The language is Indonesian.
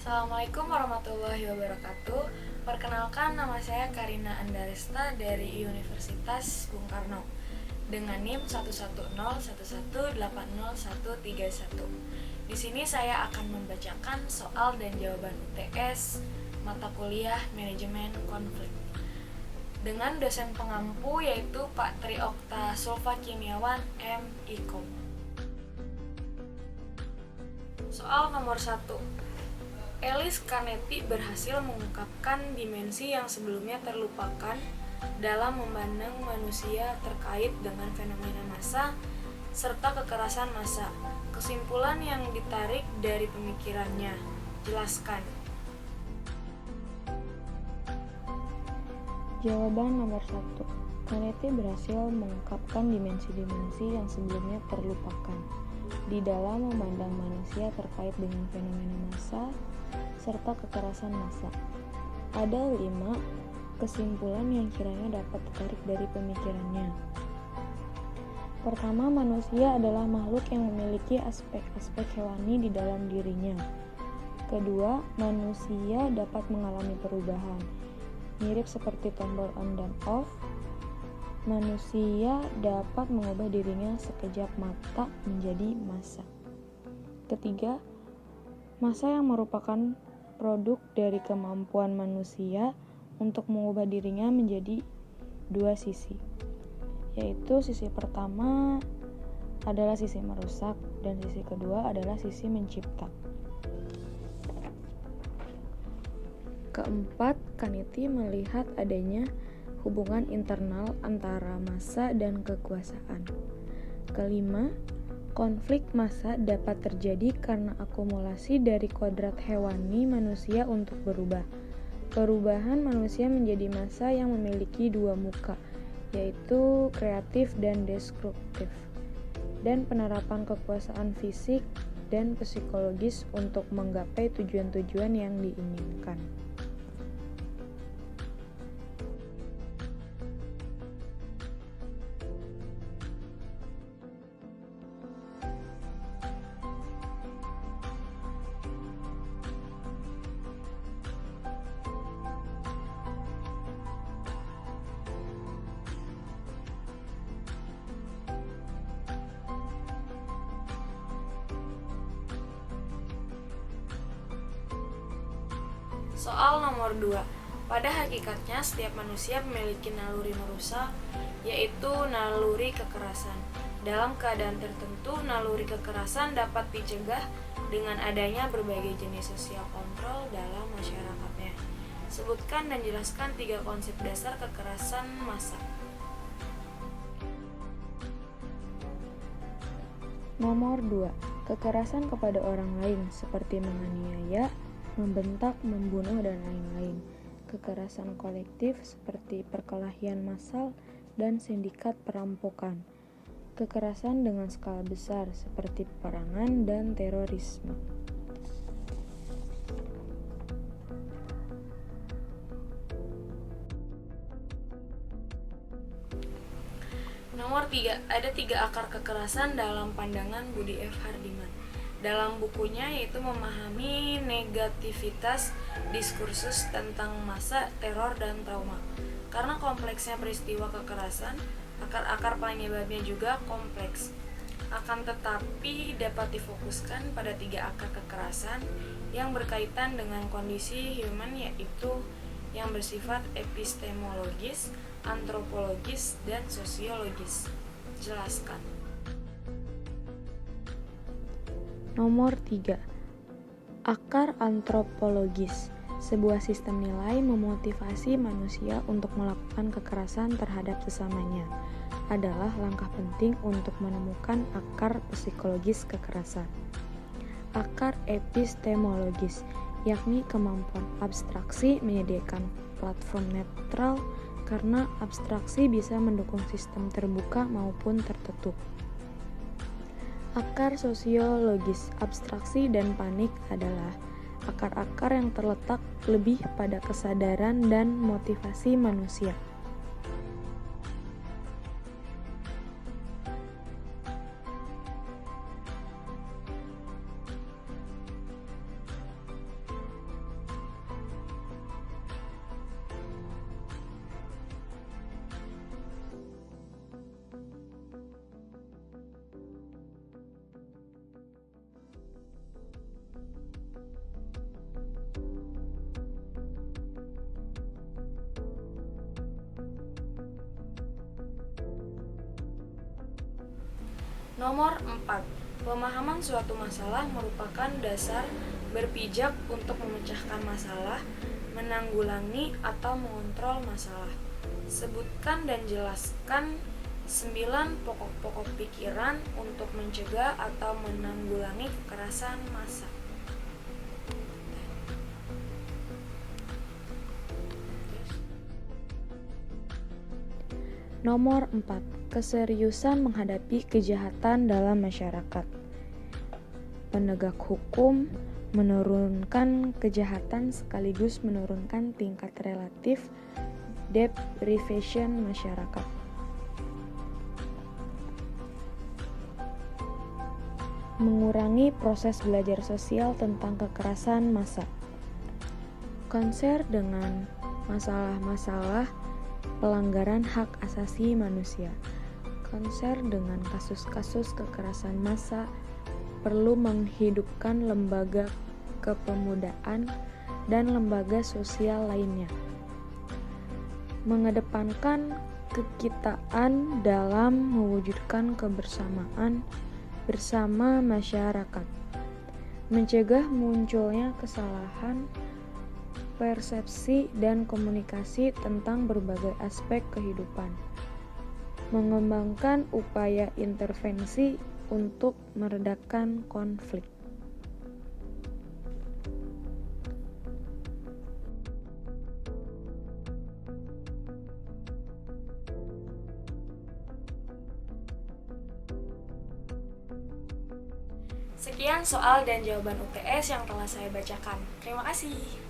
Assalamualaikum warahmatullahi wabarakatuh. Perkenalkan, nama saya Karina Andaresta dari Universitas Bung Karno dengan NIM 11011808131. Di sini saya akan membacakan soal dan jawaban UTS mata kuliah Manajemen Konflik dengan dosen pengampu yaitu Pak Tri Okta Sulfa Kimiawan M. Ikom. Soal nomor 1. Ellis Canetti berhasil mengungkapkan dimensi yang sebelumnya terlupakan dalam memandang manusia terkait dengan fenomena massa serta kekerasan massa. Kesimpulan yang ditarik dari pemikirannya, jelaskan. Jawaban nomor 1. Canetti berhasil mengungkapkan dimensi-dimensi yang sebelumnya terlupakan di dalam memandang manusia terkait dengan fenomena massa serta kekerasan massa. Ada 5 kesimpulan yang kiranya dapat ditarik dari pemikirannya. Pertama, manusia adalah makhluk yang memiliki aspek-aspek hewani di dalam dirinya. Kedua, manusia dapat mengalami perubahan, mirip seperti tombol on dan off. Manusia dapat mengubah dirinya sekejap mata menjadi massa. Ketiga, massa yang merupakan produk dari kemampuan manusia untuk mengubah dirinya menjadi 2 sisi, yaitu sisi pertama adalah sisi merusak dan sisi kedua adalah sisi mencipta. Keempat, Canetti melihat adanya hubungan internal antara massa dan kekuasaan. Kelima, konflik massa dapat terjadi karena akumulasi dari kodrat hewani manusia untuk berubah. Perubahan manusia menjadi massa yang memiliki 2 muka, yaitu kreatif dan destruktif, dan penerapan kekuasaan fisik dan psikologis untuk menggapai tujuan-tujuan yang diinginkan. Soal nomor 2. Pada hakikatnya setiap manusia memiliki naluri merusak, yaitu naluri kekerasan. Dalam keadaan tertentu, naluri kekerasan dapat dicegah dengan adanya berbagai jenis sosial kontrol dalam masyarakatnya. Sebutkan dan jelaskan 3 konsep dasar kekerasan massa. Nomor 2. Kekerasan kepada orang lain seperti menganiaya, membentak, membunuh, dan lain-lain. Kekerasan kolektif seperti perkelahian massal dan sindikat perampokan. Kekerasan dengan skala besar seperti peperangan dan terorisme. Nomor 3. Ada 3 akar kekerasan dalam pandangan Budi F. Hardiman. Dalam bukunya yaitu memahami negativitas diskursus tentang massa, teror, dan trauma. Karena kompleksnya peristiwa kekerasan, akar-akar penyebabnya juga kompleks. Akan tetapi dapat difokuskan pada 3 akar kekerasan yang berkaitan dengan kondisi human, yaitu yang bersifat epistemologis, antropologis, dan sosiologis. Jelaskan. Nomor 3. Akar antropologis. Sebuah sistem nilai memotivasi manusia untuk melakukan kekerasan terhadap sesamanya adalah langkah penting untuk menemukan akar psikologis kekerasan. Akar epistemologis, yakni kemampuan abstraksi menyediakan platform netral karena abstraksi bisa mendukung sistem terbuka maupun tertutup. Akar sosiologis, abstraksi dan panik adalah akar-akar yang terletak lebih pada kesadaran dan motivasi manusia. Nomor 4. Pemahaman suatu masalah merupakan dasar berpijak untuk memecahkan masalah, menanggulangi atau mengontrol masalah. Sebutkan dan jelaskan 9 pokok-pokok pikiran untuk mencegah atau menanggulangi kekerasan massa. Nomor 4. Keseriusan menghadapi kejahatan dalam masyarakat. Penegak hukum menurunkan kejahatan sekaligus menurunkan tingkat relatif deprivation masyarakat. Mengurangi proses belajar sosial tentang kekerasan massa. Konser dengan masalah-masalah pelanggaran hak asasi manusia. Konser dengan kasus-kasus kekerasan massa perlu menghidupkan lembaga kepemudaan dan lembaga sosial lainnya. Mengedepankan kekitaan dalam mewujudkan kebersamaan bersama masyarakat. Mencegah munculnya kesalahan persepsi dan komunikasi tentang berbagai aspek kehidupan. Mengembangkan upaya intervensi untuk meredakan konflik. Sekian soal dan jawaban UTS yang telah saya bacakan. Terima kasih.